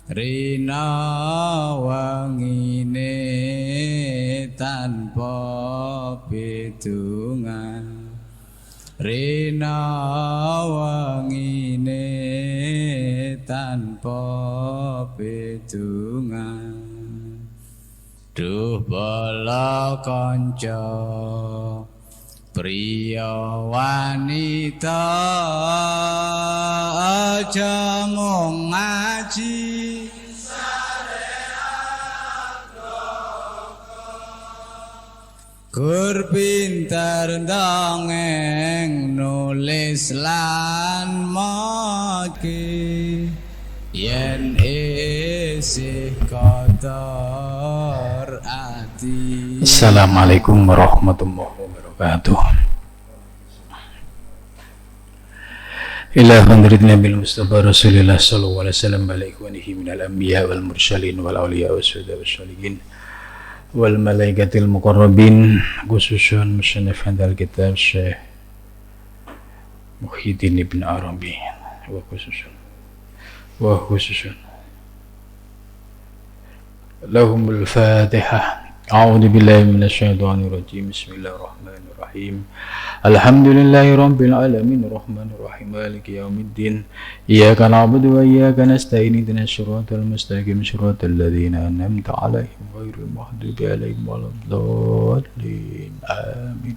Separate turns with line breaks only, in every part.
rina wangine tanpa bidungan rina wangine tanpa bidungan duh bala kanca priya wanita aja mung ngaji gur pinter dongeng nulis lan maki yen isih kotor ati.
Assalamualaikum warahmatullahi wabarakatuh. Ila hadrat Nabi Mustafa Rasulullah sallallahu alaihi wasallam wa ikhwanihi minal anbiya wal mursalin wal awliya wasyuhada wasyolihin wal malaikatil muqarrabin, khususan musannif hadal kitab Syekh Muhyiddin Ibn Arabi wa khususan lahumul Fatihah. A'udzu billahi minasyaitonir rajim. Bismillahirrahmanirrahim. Alhamdulillahi rabbil alamin arrahmanir rahim maliki yaumiddin. Iyyaka na'budu wa iyyaka nasta'in ihdinas siratal mustaqim siratal ladzina an'amta 'alaihim ghairil maghdubi 'alaihim waladdallin. Amin.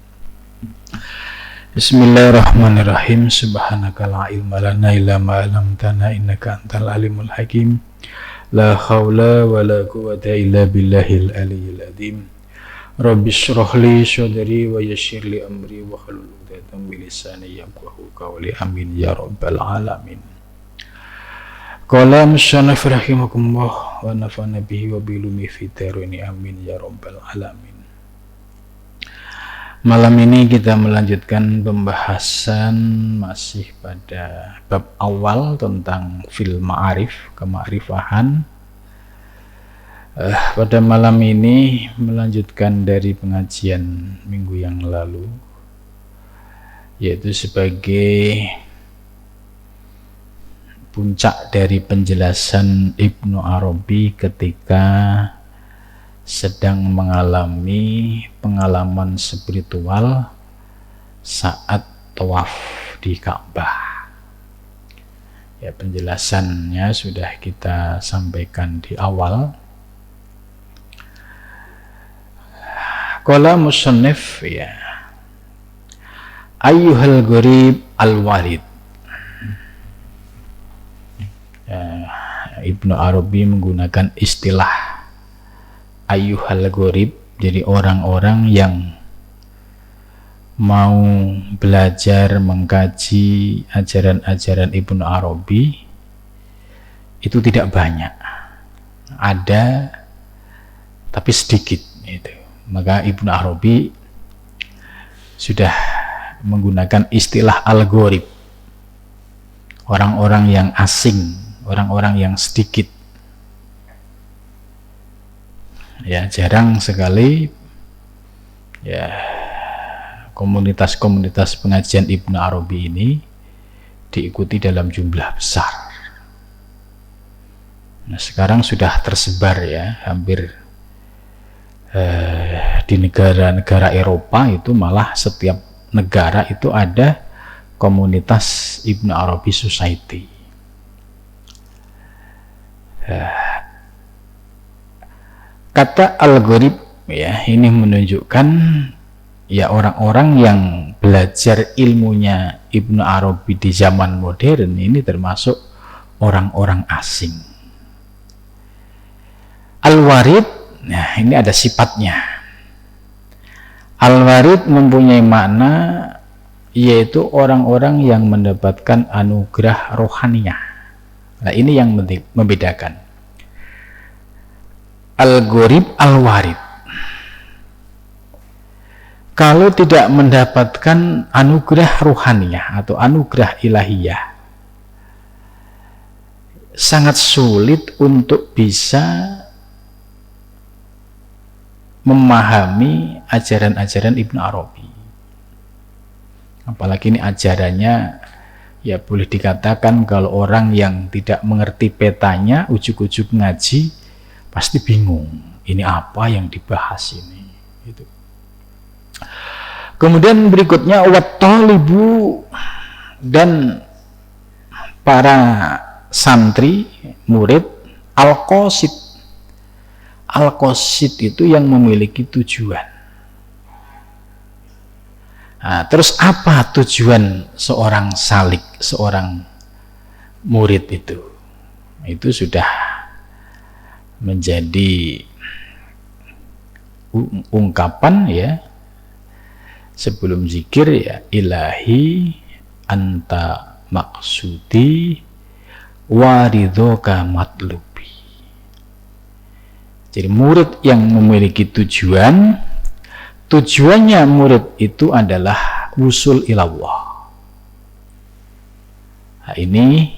Bismillahirrahmanirrahim. Subhanaka la ilma lana illa ma 'allamtana innaka antal alimul hakim. La haula wa la quwwata illa billahil aliyyil azim. Rabbi shrah li sadri wa yassir li amri wa hlul 'uqdatam min lisani yafqahu qawli. Amin ya rabbal alamin. Qala musannif rahimakumullah wa nafa'ana bihi wa bilumi fid dharain. Amin ya rabbal alamin. Malam ini kita melanjutkan pembahasan masih pada bab awal tentang fil ma'arif, kema'rifahan. Pada malam ini melanjutkan dari pengajian minggu yang lalu, yaitu sebagai puncak dari penjelasan Ibnu Arabi ketika sedang mengalami pengalaman spiritual saat tawaf di Ka'bah. Ya, penjelasannya sudah kita sampaikan di awal. Qala musannif, ya, ayyuhal gharib al-warid. Ibnu Arabi menggunakan istilah ayyuhal gharib, jadi orang-orang yang mau belajar mengkaji ajaran-ajaran Ibnu Arabi itu tidak banyak, ada tapi sedikit itu. Maka Ibnu Arabi sudah menggunakan istilah al-gharib, orang-orang yang asing, orang-orang yang sedikit. Ya, jarang sekali ya komunitas-komunitas pengajian Ibnu Arabi ini diikuti dalam jumlah besar. Nah, sekarang sudah tersebar ya, hampir di negara-negara Eropa itu malah setiap negara itu ada komunitas Ibnu Arabi Society. Kata al-gharib, ya, ini menunjukkan ya orang-orang yang belajar ilmunya Ibnu Arabi di zaman modern ini termasuk orang-orang asing. Al-warid, nah ini ada sifatnya. Al-warid mempunyai makna yaitu orang-orang yang mendapatkan anugerah rohaniyah. Nah, ini yang membedakan al-gharib al-warid. Kalau tidak mendapatkan anugerah ruhaniyah atau anugerah ilahiyah, sangat sulit untuk bisa memahami ajaran-ajaran Ibnu Arabi. Apalagi ini ajarannya ya boleh dikatakan kalau orang yang tidak mengerti petanya ujug-ujug ngaji pasti bingung, ini apa yang dibahas ini gitu. Kemudian berikutnya wattalibu, dan para santri murid al-qasid. Al-qasid itu yang memiliki tujuan. Nah, terus apa tujuan seorang salik, seorang murid itu? Itu sudah menjadi ungkapan ya sebelum zikir, ya ilahi anta maksudi waridhoka matlubi. Jadi murid yang memiliki tujuannya murid itu adalah wusul ilallah. Nah, ini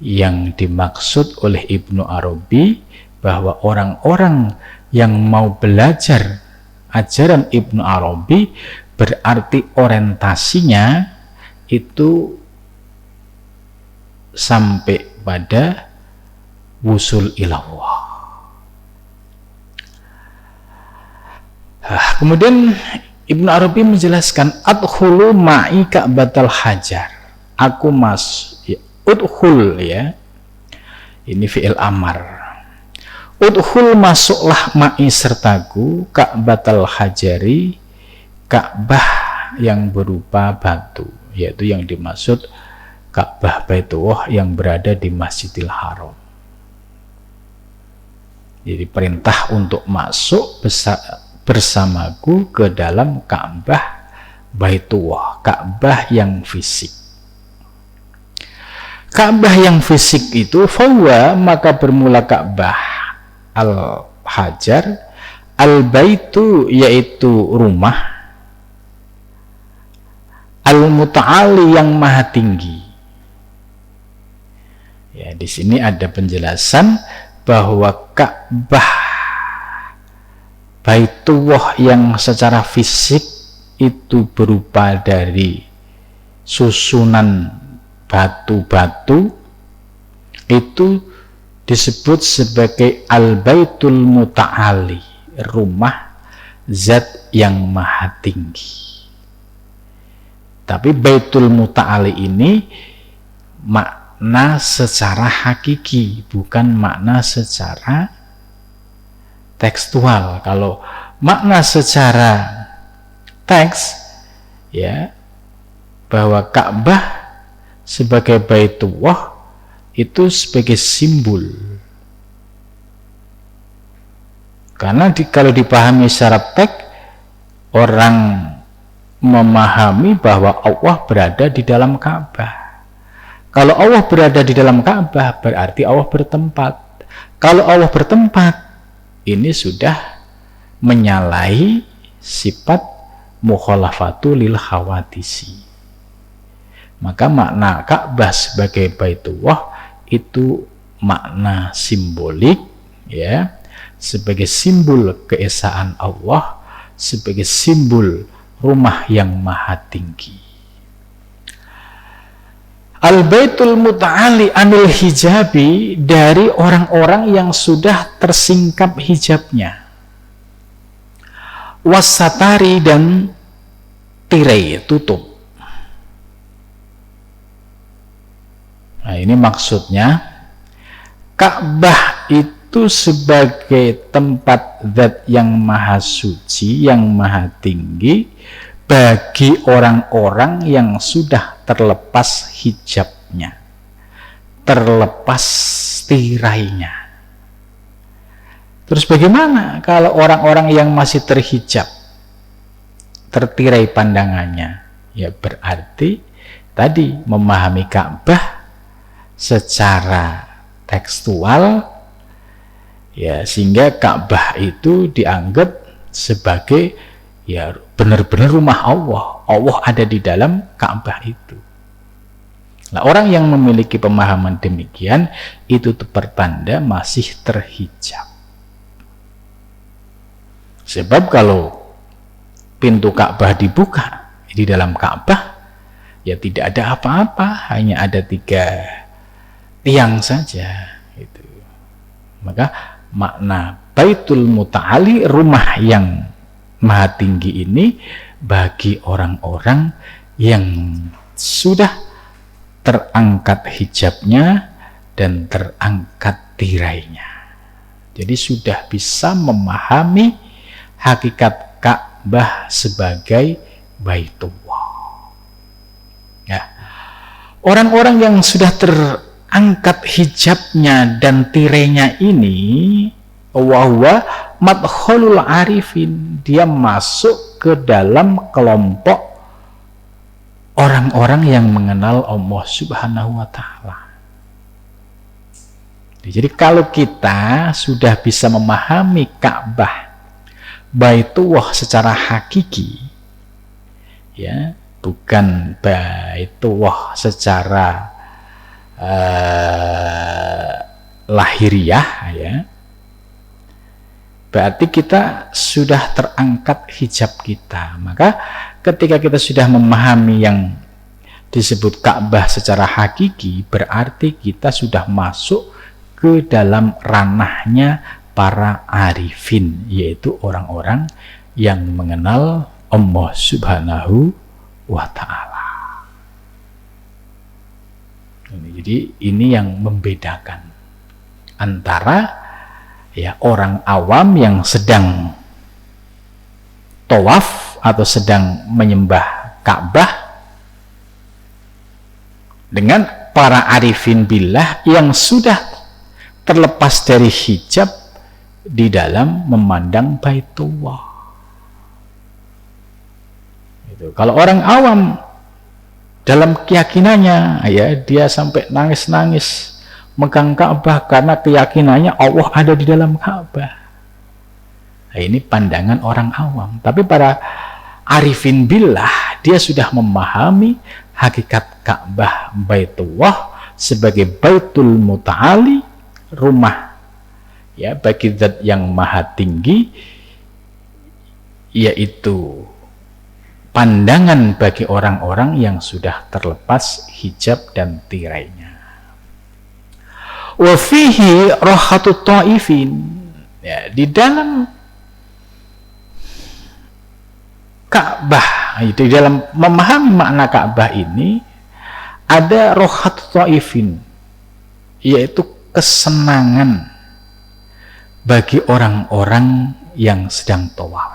yang dimaksud oleh Ibnu Arabi, bahwa orang-orang yang mau belajar ajaran Ibnu Arabi berarti orientasinya itu sampai pada wusul ilallah. Kemudian Ibnu Arabi menjelaskan adkhulu ma'i ka'batal hajar, aku ya, udkhul ya, ini fi'il amar, udkhul masuklah ma'i sertaku ka'batal hajari, Ka'bah yang berupa batu, yaitu yang dimaksud Ka'bah Baitullah yang berada di Masjidil Haram. Jadi perintah untuk masuk bersamaku ke dalam Ka'bah Baitullah, Ka'bah yang fisik. Ka'bah yang fisik itu fawa, maka bermula Ka'bah al-hajar, al-baitu yaitu rumah, al-muta'ali yang maha tinggi. Ya, di sini ada penjelasan bahwa Ka'bah Baitullah yang secara fisik itu berupa dari susunan batu-batu, itu disebut sebagai al-baitul muta'ali, rumah zat yang maha tinggi. Tapi baitul muta'ali ini makna secara hakiki, bukan makna secara tekstual. Kalau makna secara teks ya, bahwa Ka'bah sebagai Baitullah itu sebagai simbol. Karena kalau dipahami secara teks, orang memahami bahwa Allah berada di dalam Ka'bah. Kalau Allah berada di dalam Ka'bah berarti Allah bertempat. Kalau Allah bertempat, ini sudah menyalahi sifat mukhalafatu lil khawadisi. Maka makna Ka'bah sebagai Baitullah itu makna simbolik ya, sebagai simbol keesaan Allah, sebagai simbol rumah yang maha tinggi. Al-baitul muta'ali anil hijabi, dari orang-orang yang sudah tersingkap hijabnya, wasatari, dan tirai tutup. Nah, ini maksudnya Ka'bah itu sebagai tempat zat yang maha suci, yang maha tinggi bagi orang-orang yang sudah terlepas hijabnya, terlepas tirainya. Terus bagaimana kalau orang-orang yang masih terhijab, tertirai pandangannya? Ya berarti tadi memahami Ka'bah secara tekstual ya, sehingga Ka'bah itu dianggap sebagai ya benar-benar rumah Allah. Allah ada di dalam Ka'bah itu. Nah, orang yang memiliki pemahaman demikian itu pertanda masih terhijab. Sebab kalau pintu Ka'bah dibuka di dalam Ka'bah, ya tidak ada apa-apa, hanya ada 3 tiang saja itu. Maka makna Baitul Muta'ali, rumah yang maha tinggi ini, bagi orang-orang yang sudah terangkat hijabnya dan terangkat tirainya. Jadi sudah bisa memahami hakikat Ka'bah sebagai Baitullah. Ya. Orang-orang yang sudah terangkat hijabnya dan tirainya ini, wahwa madkhalul arifin, dia masuk ke dalam kelompok orang-orang yang mengenal Allah Subhanahu wa Ta'ala. Jadi kalau kita sudah bisa memahami Ka'bah Baitullah secara hakiki, ya, bukan Baitullah secara lahiriah, ya, berarti kita sudah terangkat hijab kita. Maka ketika kita sudah memahami yang disebut Ka'bah secara hakiki, berarti kita sudah masuk ke dalam ranahnya para arifin, yaitu orang-orang yang mengenal Allah Subhanahu wa Ta'ala. Jadi ini yang membedakan antara, ya, orang awam yang sedang tawaf atau sedang menyembah Ka'bah dengan para arifin billah yang sudah terlepas dari hijab di dalam memandang Baitullah. Itu. Kalau orang awam dalam keyakinannya, ya, dia sampai nangis-nangis megang Ka'bah karena keyakinannya Allah ada di dalam Ka'bah. Nah, ini pandangan orang awam. Tapi para arifin billah, dia sudah memahami hakikat Ka'bah Baitullah sebagai Baitul Muta'ali, rumah, ya, bagi zat yang maha tinggi, yaitu pandangan bagi orang-orang yang sudah terlepas hijab dan tirainya. Wa fihi rahatut ta'ifin, ya, di dalam Ka'bah, itu di dalam memahami makna Ka'bah ini ada rahatut ta'ifin, yaitu kesenangan bagi orang-orang yang sedang tawaf.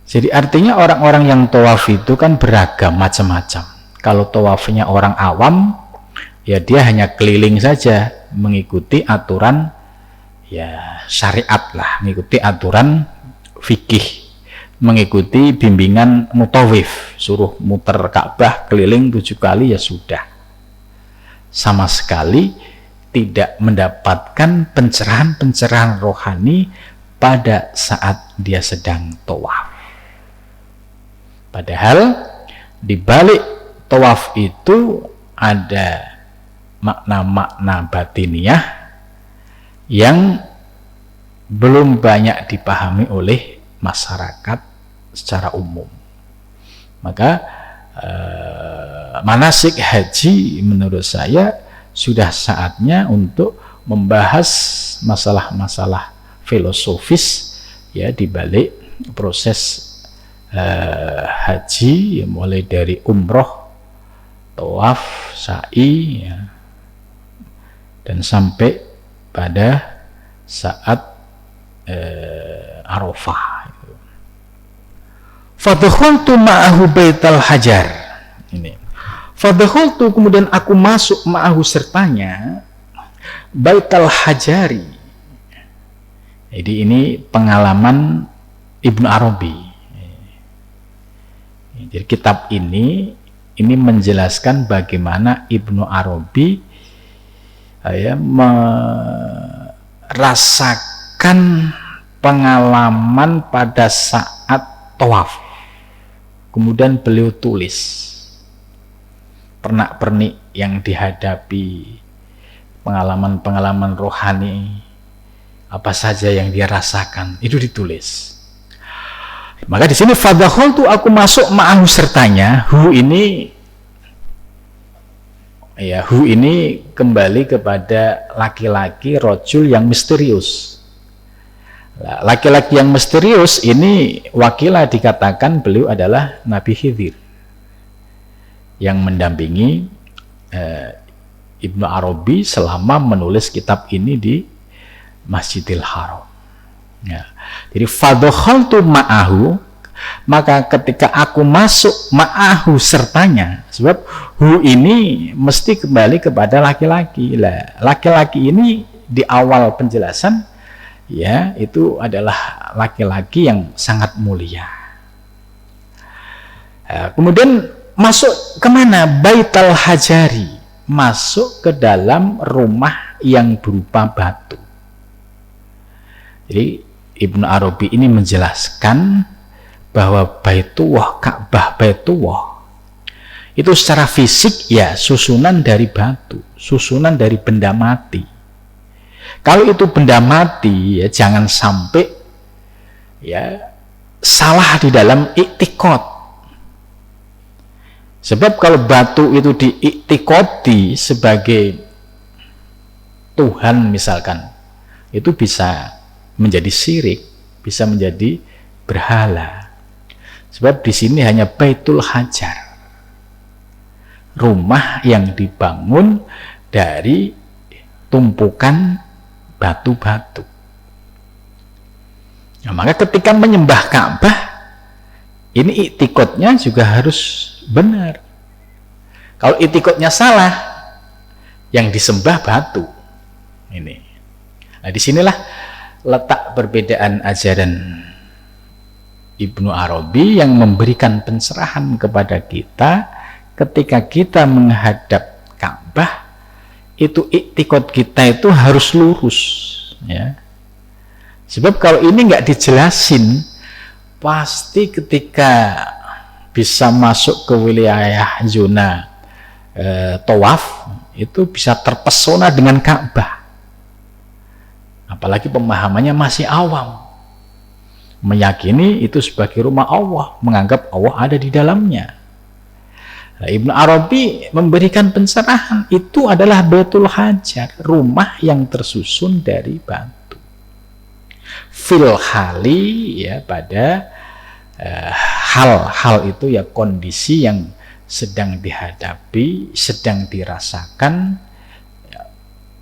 Jadi artinya orang-orang yang tawaf itu kan beragam, macam-macam. Kalau tawafnya orang awam, ya dia hanya keliling saja, mengikuti aturan, ya, syariat lah, mengikuti aturan fikih, mengikuti bimbingan mutawif, suruh muter Ka'bah keliling 7 kali, ya sudah. Sama sekali tidak mendapatkan pencerahan-pencerahan rohani pada saat dia sedang tawaf. Padahal di balik tawaf itu ada makna-makna batiniah yang belum banyak dipahami oleh masyarakat secara umum. Maka manasik haji menurut saya sudah saatnya untuk membahas masalah-masalah filosofis, ya, di balik proses haji, ya, mulai dari umroh, tawaf, sa'i, ya, dan sampai pada saat Arafah. Fadkhultu ma'ahu baital hajar. Ini. Fadkhultu, kemudian aku masuk ma'ahu sertanya baital hajari. Jadi ini pengalaman Ibnu Arabi. Jadi kitab ini menjelaskan bagaimana Ibnu Arabi, ya, merasakan pengalaman pada saat tawaf. Kemudian beliau tulis pernak-pernik yang dihadapi, pengalaman-pengalaman rohani apa saja yang dia rasakan, itu ditulis. Maka di sini fadakhaltu, aku masuk ma'ahu sertanya. Hu ini ya, hu ini kembali kepada laki-laki rojul yang misterius. Laki-laki yang misterius ini wakilah dikatakan beliau adalah Nabi Khidir yang mendampingi Ibnu Arabi selama menulis kitab ini di Masjidil Haram. Ya. Jadi fadakhaltu ma'ahu, maka ketika aku masuk ma'ahu sertanya, sebab hu ini mesti kembali kepada laki-laki. Laki-laki ini di awal penjelasan ya itu adalah laki-laki yang sangat mulia. Kemudian masuk kemana? Baitul Hajari, masuk ke dalam rumah yang berupa batu. Jadi Ibnu Arabi ini menjelaskan bahwa Baitullah, Ka'bah Baitullah itu secara fisik ya susunan dari batu, susunan dari benda mati. Kalau itu benda mati ya jangan sampai ya salah di dalam iktikad. Sebab kalau batu itu diiktikadi sebagai Tuhan misalkan, itu bisa menjadi syirik, bisa menjadi berhala. Sebab di sini hanya Baitul Hajar, rumah yang dibangun dari tumpukan batu-batu. Nah, maka ketika menyembah Ka'bah, ini iktikadnya juga harus benar. Kalau iktikadnya salah, yang disembah batu. Ini. Nah, disinilah letak perbedaan ajaran Ibnu Arabi yang memberikan pencerahan kepada kita ketika kita menghadap Ka'bah. Itu iktikad kita itu harus lurus ya. Sebab kalau ini nggak dijelasin, pasti ketika bisa masuk ke wilayah zona tawaf itu bisa terpesona dengan Ka'bah. Apalagi pemahamannya masih awam, meyakini itu sebagai rumah Allah, menganggap Allah ada di dalamnya. Nah, Ibnu Arabi memberikan pencerahan, itu adalah Baitul Hajar, rumah yang tersusun dari batu. Fil hali ya, pada hal-hal itu ya, kondisi yang sedang dihadapi, sedang dirasakan ya,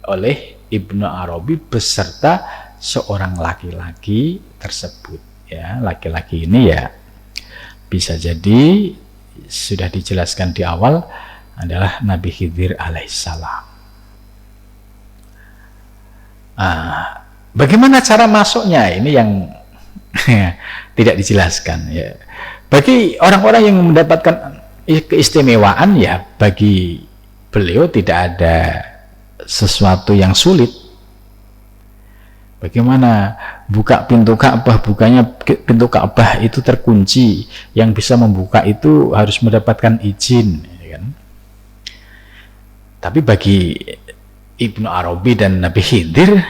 oleh Ibnu Arabi beserta seorang laki-laki tersebut ya. Laki-laki ini ya bisa jadi sudah dijelaskan di awal adalah Nabi Khidir alaihissalam. Bagaimana cara masuknya? Ini yang tidak dijelaskan ya. Bagi orang-orang yang mendapatkan keistimewaan ya, bagi beliau tidak ada sesuatu yang sulit. Bagaimana buka pintu Ka'bah, bukannya pintu Ka'bah itu terkunci, yang bisa membuka itu harus mendapatkan izin ya kan? Tapi bagi Ibnu Arabi dan Nabi Khidir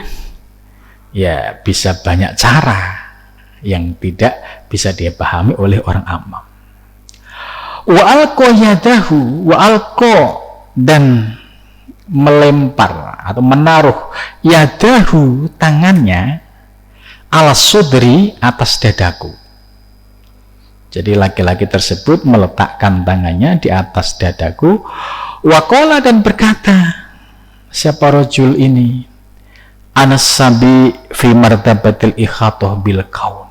ya bisa banyak cara yang tidak bisa dia pahami oleh orang awam. Wa alqa yadahu, wa alqa, dan melempar atau menaruh yadahu, tangannya, ala sudri, atas dadaku. Jadi laki-laki tersebut meletakkan tangannya di atas dadaku. Waqala, dan berkata, siapa rajul ini? Anas sabi fi martabatil ikhatah bil kaun.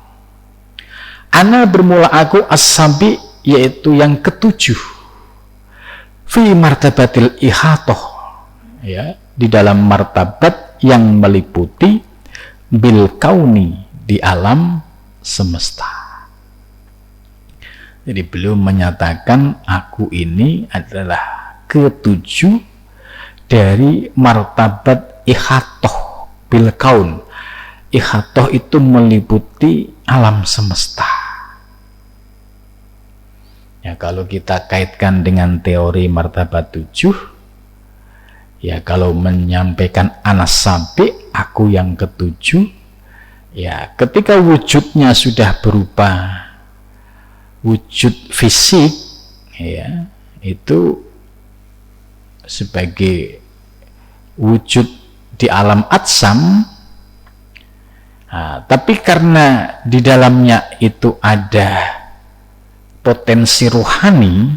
Ana bermula aku as-sabi, yaitu yang ketujuh, fi martabatil ikhatah ya, di dalam martabat yang meliputi bil kauni, di alam semesta. Jadi beliau menyatakan aku ini adalah ketujuh dari martabat ikhatah bil kaun. Ikhatah itu meliputi alam semesta. Ya, kalau kita kaitkan dengan teori martabat 7, ya kalau menyampaikan anas sabi, aku yang ketujuh, ya ketika wujudnya sudah berupa wujud fisik ya itu sebagai wujud di alam atsam, tapi karena di dalamnya itu ada potensi rohani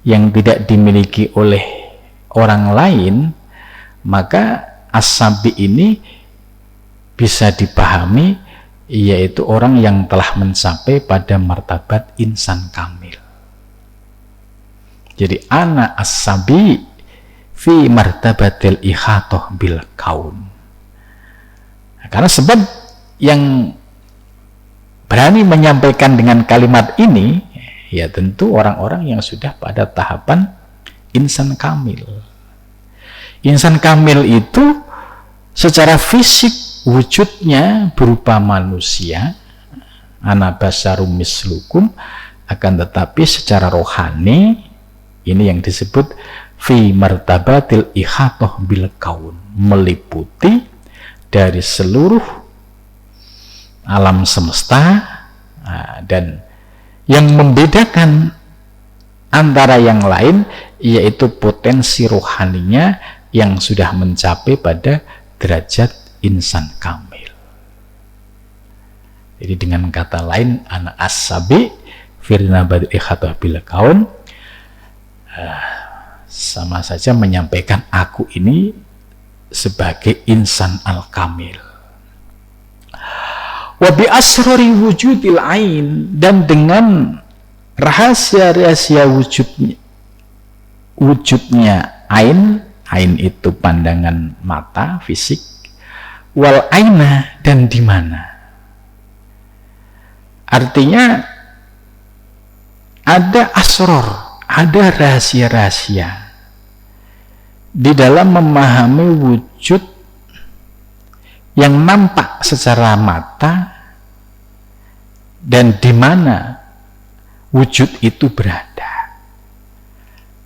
yang tidak dimiliki oleh orang lain, maka as-sabi ini bisa dipahami yaitu orang yang telah mencapai pada martabat insan kamil. Jadi ana as-sabi fi martabatil ihatah bil kaun. Karena sebab yang berani menyampaikan dengan kalimat ini ya tentu orang-orang yang sudah pada tahapan insan kamil. Insan kamil itu secara fisik wujudnya berupa manusia, ana basarum mislukum, akan tetapi secara rohani ini yang disebut fi martabatil ihatah bil kaun, meliputi dari seluruh alam semesta, dan yang membedakan antara yang lain yaitu potensi rohaninya yang sudah mencapai pada derajat insan kamil. Jadi dengan kata lain ana as-sabi firna bad ikhatah bil kaun, sama saja menyampaikan aku ini sebagai insan al-kamil. Wa bi asrari wujudil ain, dan dengan rahasia-rahasia wujudnya ain itu pandangan mata fisik, wal aina, dan di mana. Artinya ada asror, ada rahasia-rahasia di dalam memahami wujud yang nampak secara mata dan di mana wujud itu berada.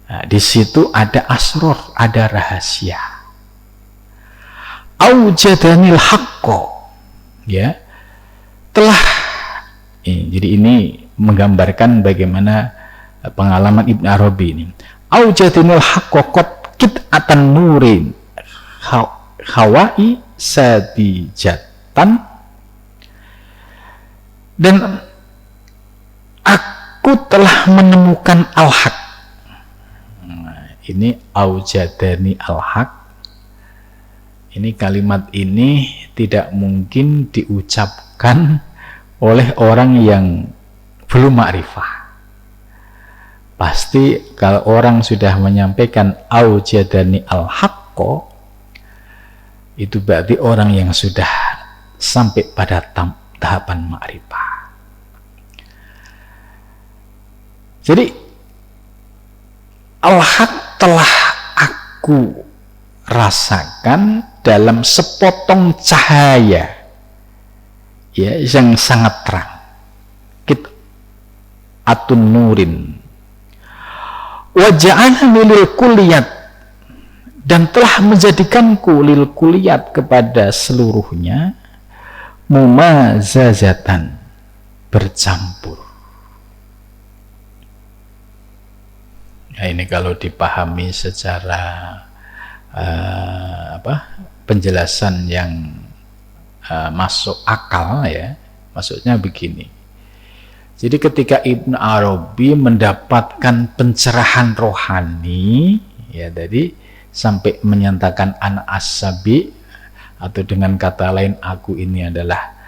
Nah, di situ ada asror, ada rahasia. Aujadanil haqqo, ya, telah jadi ini menggambarkan bagaimana pengalaman Ibn Arabi ini. Aujadanil haqqo qad kit'atan nurin hawai sadijatan, dan aku telah menemukan al-haq. Ini aujadani al-haq. Ini kalimat ini tidak mungkin diucapkan oleh orang yang belum ma'rifah. Pasti kalau orang sudah menyampaikan aujadani al-haqqo, itu berarti orang yang sudah sampai pada tahapan ma'rifah. Jadi al-haq telah aku rasakan dalam sepotong cahaya ya yang sangat terang, atun nurin, wa ja'alani lil kulliyat, dan telah menjadikanku lil kulliyat kepada seluruhnya mumazazatan, bercampur. Nah, ini kalau dipahami secara penjelasan yang masuk akal ya, maksudnya begini. Jadi ketika Ibn Arabi mendapatkan pencerahan rohani ya, tadi sampai menyatakan ana as-sabi, atau dengan kata lain aku ini adalah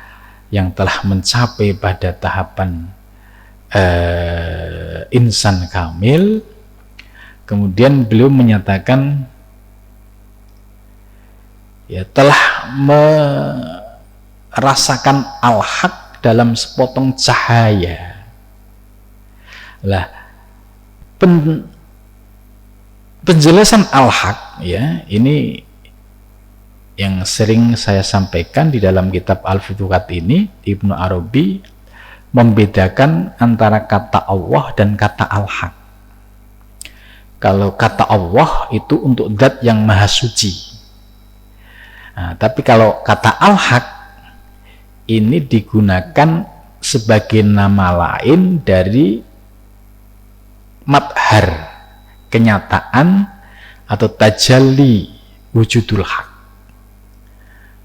yang telah mencapai pada tahapan insan kamil. Kemudian beliau menyatakan ya telah merasakan al-haq dalam sepotong cahaya. Lah penjelasan al-haq ya, ini yang sering saya sampaikan di dalam kitab Al-Futuhat ini. Ibnu Arabi membedakan antara kata Allah dan kata al-haq. Kalau kata Allah itu untuk zat yang maha suci. Nah, tapi kalau kata al-haq ini digunakan sebagai nama lain dari madhar, kenyataan atau tajalli wujudul haq.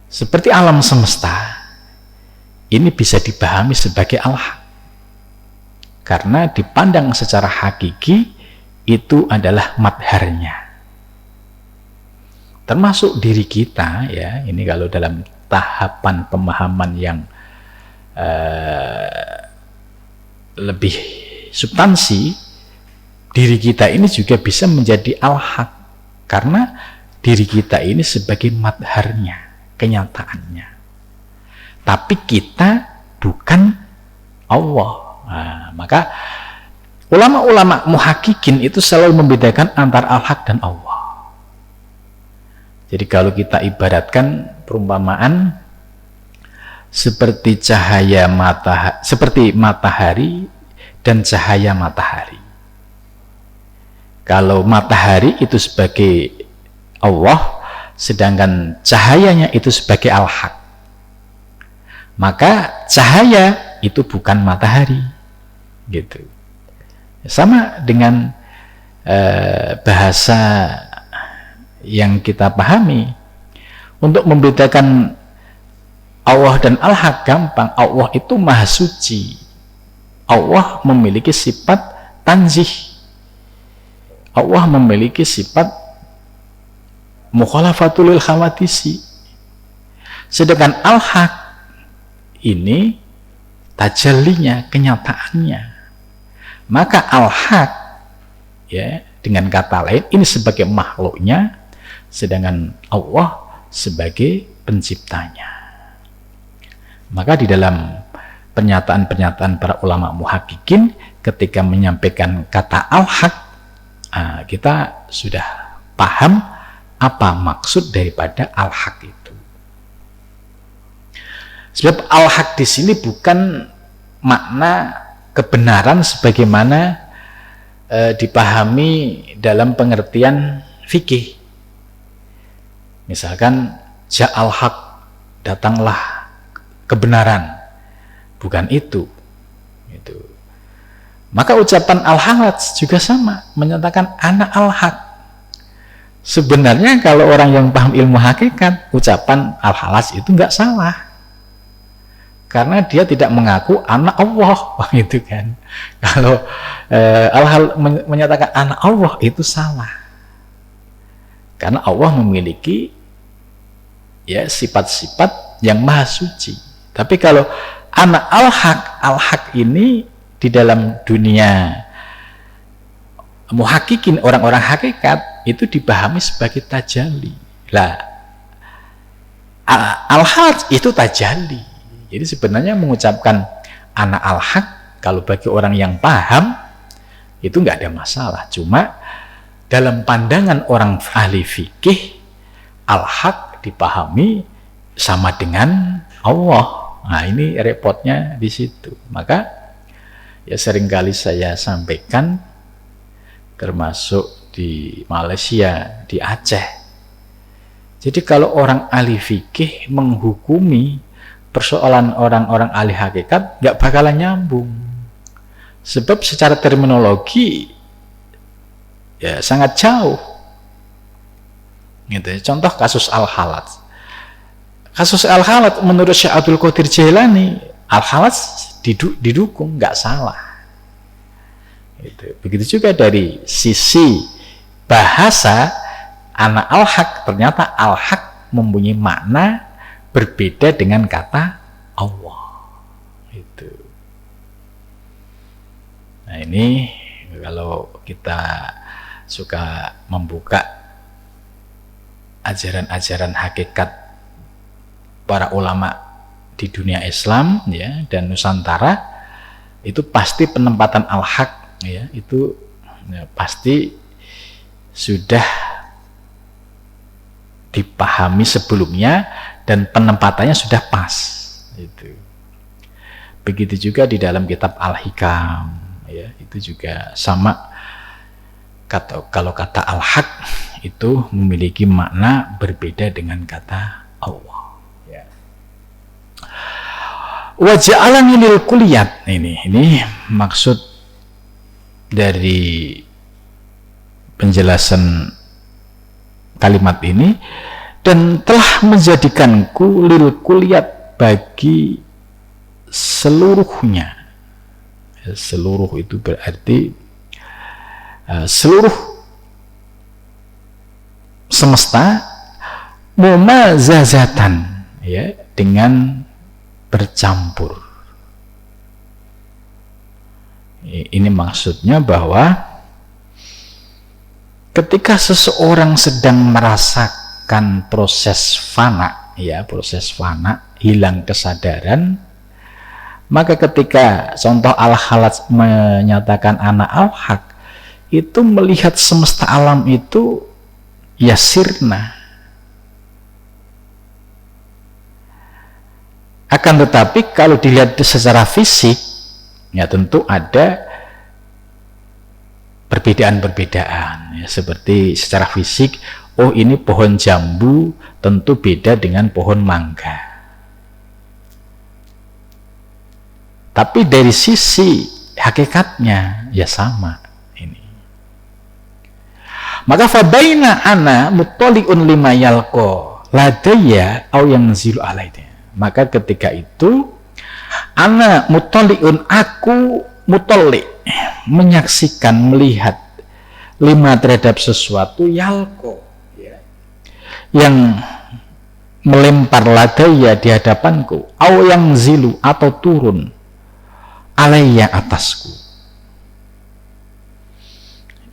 Seperti alam semesta ini bisa dipahami sebagai al-haq karena dipandang secara hakiki itu adalah madharnya, termasuk diri kita ya. Ini kalau dalam tahapan pemahaman yang lebih substansi, diri kita ini juga bisa menjadi al-haq karena diri kita ini sebagai madharnya, kenyataannya. Tapi kita bukan Allah. Nah, maka ulama-ulama muhakkikin itu selalu membedakan antara al-haq dan Allah. Jadi kalau kita ibaratkan perumpamaan seperti cahaya matahari, seperti matahari dan cahaya matahari. Kalau matahari itu sebagai Allah, sedangkan cahayanya itu sebagai al-haq, maka cahaya itu bukan matahari, gitu. Sama dengan bahasa yang kita pahami. Untuk membedakan Allah dan al-haq gampang. Allah itu maha suci. Allah memiliki sifat tanzih. Allah memiliki sifat mukhalafatul lil khawadisi. Sedangkan al-haq ini tajallinya, kenyataannya. Maka al-haq ya, dengan kata lain ini sebagai makhluknya, sedangkan Allah sebagai penciptanya. Maka di dalam pernyataan-pernyataan para ulama muhakkikin ketika menyampaikan kata al-haq, kita sudah paham apa maksud daripada al-haq itu. Sebab al-haq di sini bukan makna kebenaran sebagaimana dipahami dalam pengertian fikih. Misalkan ja'al haq, datanglah kebenaran, bukan itu. Maka ucapan al-halat juga sama, menyatakan anak al-haq. Sebenarnya kalau orang yang paham ilmu hakikat, ucapan al-halat itu nggak salah, karena dia tidak mengaku anak Allah, gitu kan. Kalau al-hal menyatakan anak Allah itu salah, karena Allah memiliki ya sifat-sifat yang maha suci. Tapi kalau anak al-haq ini di dalam dunia muhakkikin, orang-orang hakikat itu dipahami sebagai tajalli. Lah, al-haq itu tajalli. Jadi sebenarnya mengucapkan anak al-haq kalau bagi orang yang paham itu nggak ada masalah. Cuma dalam pandangan orang ahli fikih, al-haq dipahami sama dengan Allah. Nah, ini repotnya di situ. Maka ya seringkali saya sampaikan, termasuk di Malaysia, di Aceh. Jadi kalau orang ahli fikih menghukumi persoalan orang-orang ahli hakikat, nggak bakalan nyambung. Sebab secara terminologi ya sangat jauh. Gitu. Contoh kasus al-halat. Kasus al-halat menurut Syekh Abdul Qadir Jailani, al-halat didukung, nggak salah. Gitu. Begitu juga dari sisi bahasa, anak al-haq, ternyata al-haq mempunyai makna berbeda dengan kata Allah. Itu. Nah, ini kalau kita suka membuka ajaran-ajaran hakikat para ulama di dunia Islam ya dan Nusantara, itu pasti penempatan al-haq ya itu ya, pasti sudah dipahami sebelumnya dan penempatannya sudah pas. Itu. Begitu juga di dalam kitab Al-Hikam ya, itu juga sama. Kalau kata al-haq itu memiliki makna berbeda dengan kata Allah ya. Wa ja'alani lil kulliyat. Ini maksud dari penjelasan kalimat ini, dan telah menjadikanku lil kulliyat bagi seluruhnya. Seluruh itu berarti seluruh semesta, mumazazatan, ya, dengan bercampur. Ini maksudnya bahwa ketika seseorang sedang merasakan proses fana, ya, proses fana, hilang kesadaran, maka ketika contoh al-Halat menyatakan ana al-haq, itu melihat semesta alam itu yasirna. Akan tetapi kalau dilihat secara fisik, ya tentu ada perbedaan-perbedaan, ya, seperti secara fisik, oh ini pohon jambu tentu beda dengan pohon mangga. Tapi dari sisi hakikatnya ya sama ini. Maka fabaina ana muttaliun lima yalqa ladayya au yanzilu alaihi. Maka ketika itu ana muttaliun, aku muttali, menyaksikan, melihat, lima terhadap sesuatu yalqa, ya, yang melempar ladayya di hadapanku, au yanzilu atau turun alayya atasku.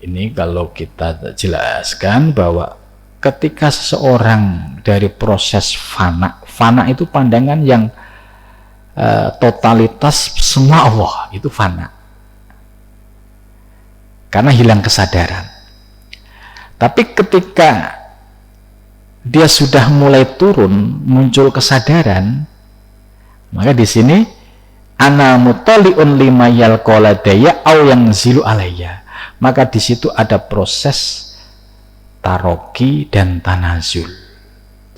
Ini kalau kita jelaskan bahwa ketika seseorang dari proses fana itu pandangan yang totalitas semua Allah itu fana, karena hilang kesadaran. Tapi ketika dia sudah mulai turun, muncul kesadaran, maka di sini ana mutaliun lima yalqa ladayya au yanzilu alayya, maka di situ ada proses taroki dan tanazul.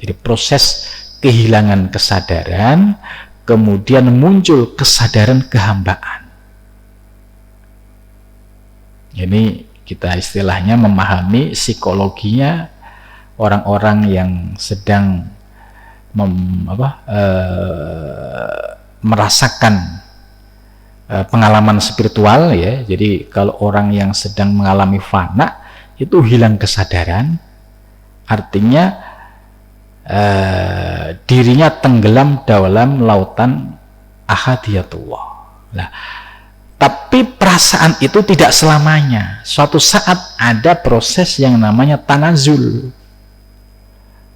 Jadi proses kehilangan kesadaran, kemudian muncul kesadaran kehambaan. Ini kita istilahnya memahami psikologinya orang-orang yang sedang merasakan pengalaman spiritual, ya. Jadi kalau orang yang sedang mengalami fana itu hilang kesadaran, artinya dirinya tenggelam dalam lautan ahadiyatullah. Nah, tapi perasaan itu tidak selamanya. Suatu saat ada proses yang namanya tanazul.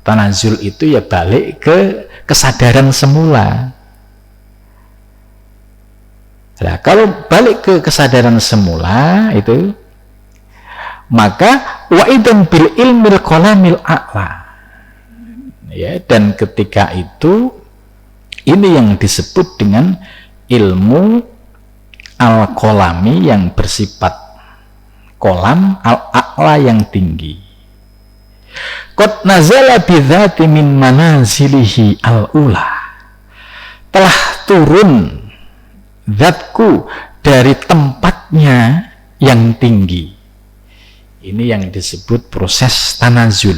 Tanazul itu ya balik ke kesadaran semula. Nah, kalau balik ke kesadaran semula itu, maka wa idzan bil ilmil qalamil a'la, ya, dan ketika itu ini yang disebut dengan ilmu al-qalami yang bersifat kolam, al-a'la yang tinggi. Qad nazala bidzati min manazilihi al-ula, telah turun zatku dari tempatnya yang tinggi. Ini yang disebut proses tanazul.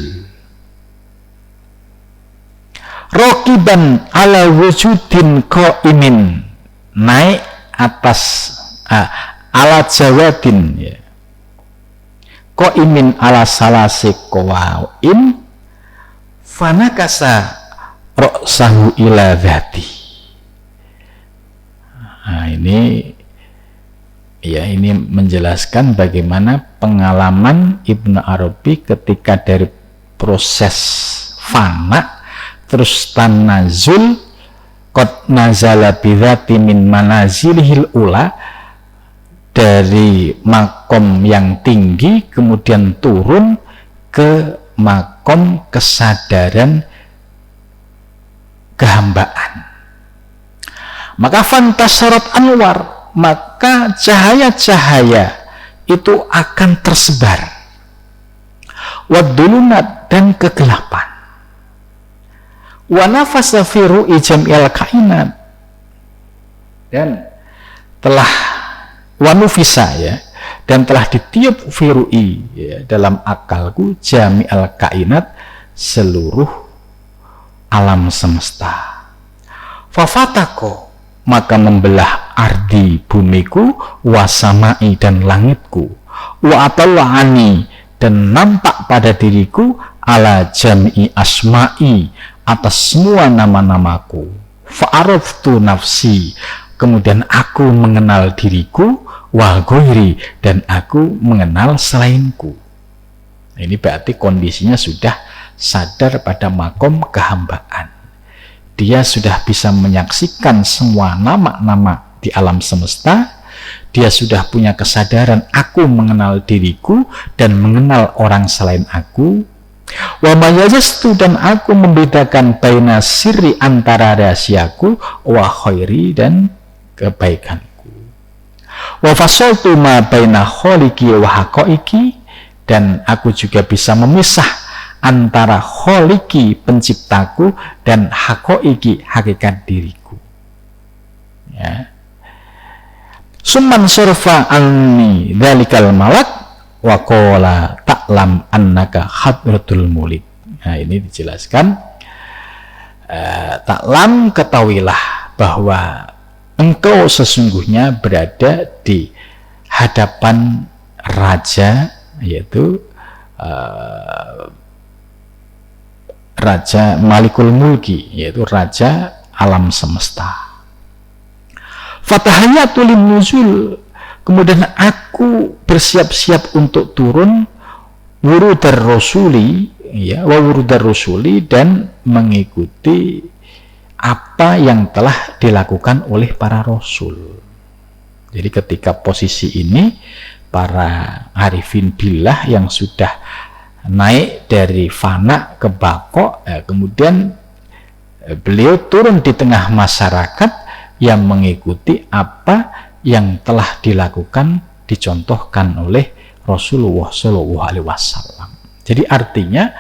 Rokiban ala wujudin qaimin, naik atas ala jawadin, ya, qaimin ala salasi qawain, fanakasa ra'sahu ila dzati. Nah, ini ya, ini menjelaskan bagaimana pengalaman Ibnu Arabi ketika dari proses fana terus tanazul, qad nazala bidzati min manazilihil ula, dari makom yang tinggi kemudian turun ke makom kesadaran kehambaan. Maka fantasarat anwar, maka cahaya-cahaya itu akan tersebar, wadulunat, dan kegelapan, wa nafasa fi ru'i jam'il kainat, dan telah wanufisa ya, dan telah ditiup firui ya, dalam akalku jami'al kainat, seluruh alam semesta. Fafatako, maka membelah ardi bumiku, wasamai dan langitku, wa atalla'ani dan nampak pada diriku, ala jami'i asma'i atas semua nama-namaku. Fa'araftu nafsi, kemudian aku mengenal diriku, wa ghairi dan aku mengenal selainku. Ini berarti kondisinya sudah sadar pada makom kehambaan. Dia sudah bisa menyaksikan semua nama-nama di alam semesta. Dia sudah punya kesadaran aku mengenal diriku dan mengenal orang selain aku. Wa mayajastu dan aku membedakan baina sirri antara rahasiaku, wa khairi dan kebaikanku. Wa fasaltu ma baina kholiqi wa haqaiqi, dan aku juga bisa memisah antara kholiqi penciptaku dan haqaiqi hakikat diriku. Ya. Summan surfa anni dzalikal malak wa qala ta'lam annaka hadratul mulik. Nah, ini dijelaskan, ta'lam, ketahuilah bahwa engkau sesungguhnya berada di hadapan raja, yaitu Raja Malikul Mulki, yaitu Raja alam semesta. Fatahayatul nuzul, kemudian aku bersiap-siap untuk turun, wurudar rasuli ya, wa wurudar rasuli, dan mengikuti apa yang telah dilakukan oleh para rasul. Jadi ketika posisi ini para arifin billah yang sudah naik dari fana ke bako, kemudian beliau turun di tengah masyarakat yang mengikuti apa yang telah dilakukan, dicontohkan oleh Rasulullah Shallallahu Alaihi Wasallam. Jadi artinya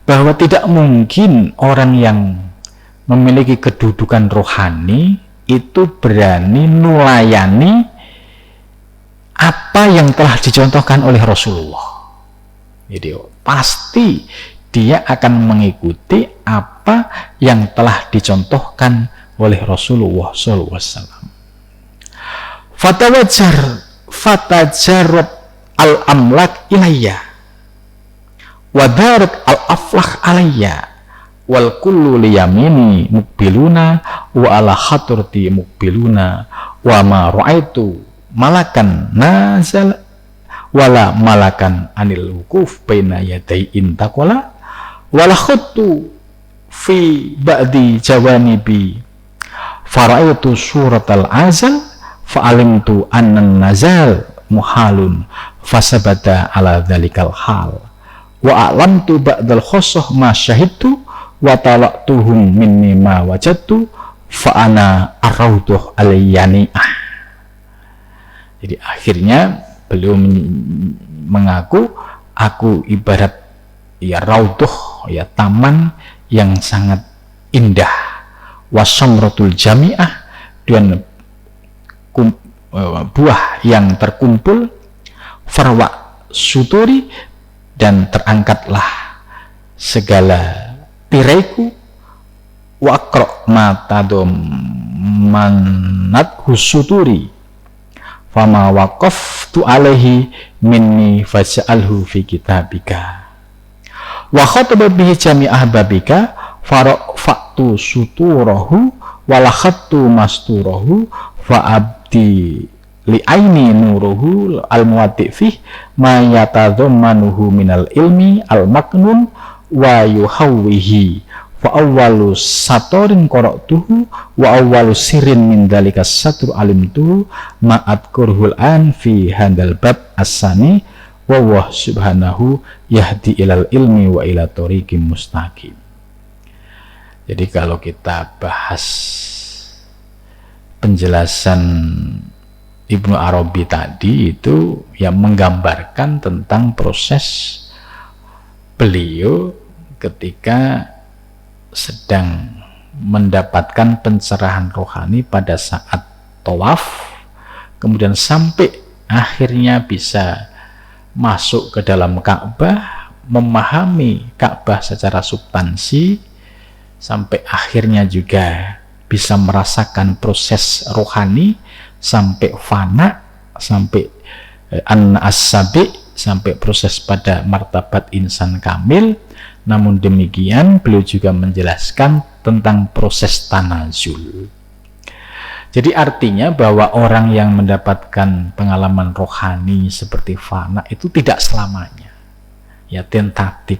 bahwa tidak mungkin orang yang memiliki kedudukan rohani itu berani nulayani apa yang telah dicontohkan oleh Rasulullah. Jadi pasti dia akan mengikuti apa yang telah dicontohkan oleh Rasulullah SAW. Fatajarab al-amlak ilayya wadarat al-aflak alayya wal kullu liyamini mukbiluna wa ala khaturti mukbiluna wa ma ra'aitu malakan nazal wala malakan anil wukuf baina yaday intakola wala khuttu fi ba'di jawanibi fara'aitu suratal azal fa'alimtu annan nazal muhalun fasabata ala dhalikal hal wa a'lamtu ba'dal khosoh ma syahidtu wa talaqtuhum minni ma wajadtu fa'ana arrautuh alayyani'ah. Jadi akhirnya beliau mengaku, aku ibarat ya rauduh, ya taman yang sangat indah, wasamratul jami'ah, dan buah yang terkumpul, farwa suturi, dan terangkatlah segala tiraiku, waqra matadom manat husuturi, fama waqaftu alaihi minni faj'alhu fi kitabika wa khataba bihi jami'ah babika farafatu suturahu walakhattu masturahu fa abdi li aini nuruhu al muwaddi fih ma yatadhammanuhu minal ilmi al maknun wa yuhawwihi fa awwalu satorin qara'tuhu wa awwalu sirrin min dzalika satru alimtuhu ma'at kurhul an fi handal bab as-sani wa huwa subhanahu yahdi ilal ilmi wa ila tariqim mustaqim. Jadi kalau kita bahas penjelasan Ibnu Arabi tadi, itu yang menggambarkan tentang proses beliau ketika sedang mendapatkan pencerahan rohani pada saat tawaf, kemudian sampai akhirnya bisa masuk ke dalam Ka'bah, memahami Ka'bah secara substansi, sampai akhirnya juga bisa merasakan proses rohani sampai fana, sampai an-as-sabi, sampai proses pada martabat insan kamil. Namun demikian beliau juga menjelaskan tentang proses tanazul. Jadi artinya bahwa orang yang mendapatkan pengalaman rohani seperti fana itu tidak selamanya, ya tentatif.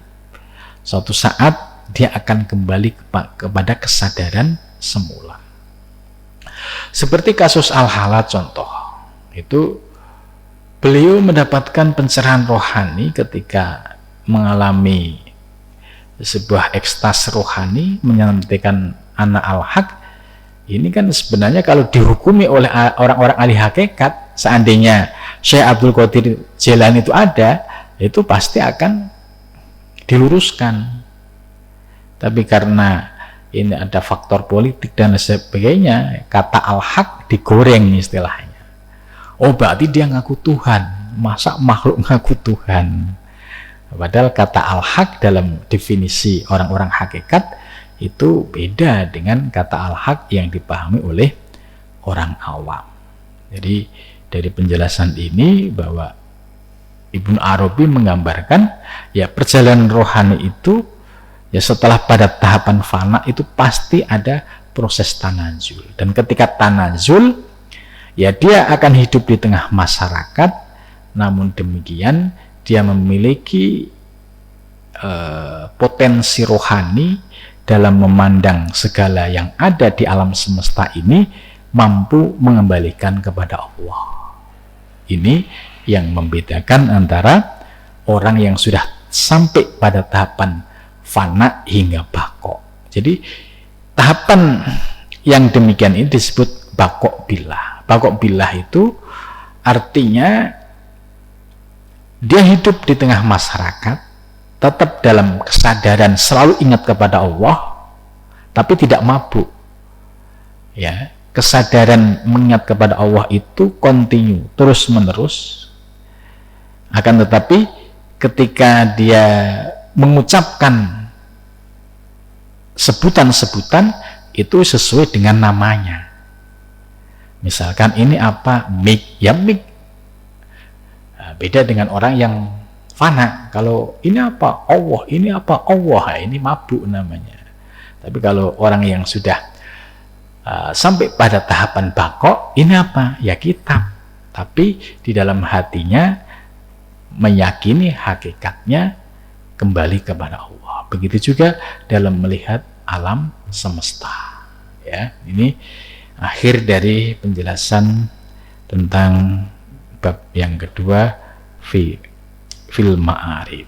Suatu saat dia akan kembali kepada kesadaran semula. Seperti kasus Al-Hala contoh, itu beliau mendapatkan pencerahan rohani ketika mengalami sebuah ekstase rohani, menyampaikan anak al-haq. Ini kan sebenarnya kalau dihukumi oleh orang-orang ahli hakikat, seandainya Syekh Abdul Qadir Jailani itu ada, itu pasti akan diluruskan. Tapi karena ini ada faktor politik dan sebagainya, kata al-haq digoreng istilahnya. Oh, berarti dia ngaku Tuhan. Masa makhluk ngaku Tuhan? Padahal kata al-haq dalam definisi orang-orang hakikat itu beda dengan kata al-haq yang dipahami oleh orang awam. Jadi dari penjelasan ini bahwa Ibnu Arabi menggambarkan ya perjalanan rohani itu ya setelah pada tahapan fana itu pasti ada proses tanazul. Dan ketika tanazul ya dia akan hidup di tengah masyarakat, namun demikian dia memiliki potensi rohani dalam memandang segala yang ada di alam semesta ini, mampu mengembalikan kepada Allah. Ini yang membedakan antara orang yang sudah sampai pada tahapan fana hingga bako. Jadi tahapan yang demikian ini disebut bako billah. Bako billah itu artinya dia hidup di tengah masyarakat, tetap dalam kesadaran selalu ingat kepada Allah, tapi tidak mabuk. Ya, kesadaran mengingat kepada Allah itu kontinu, terus menerus. Akan tetapi ketika dia mengucapkan sebutan-sebutan itu sesuai dengan namanya. Misalkan ini apa? Mik, ya mik. Beda dengan orang yang fana. Kalau ini apa? Allah. Ini apa? Allah. Ini mabuk namanya. Tapi kalau orang yang sudah sampai pada tahapan bako, ini apa? Ya kitab. Tapi di dalam hatinya meyakini hakikatnya kembali kepada Allah. Begitu juga dalam melihat alam semesta. Ya, ini akhir dari penjelasan tentang bab yang kedua fil ma'arif.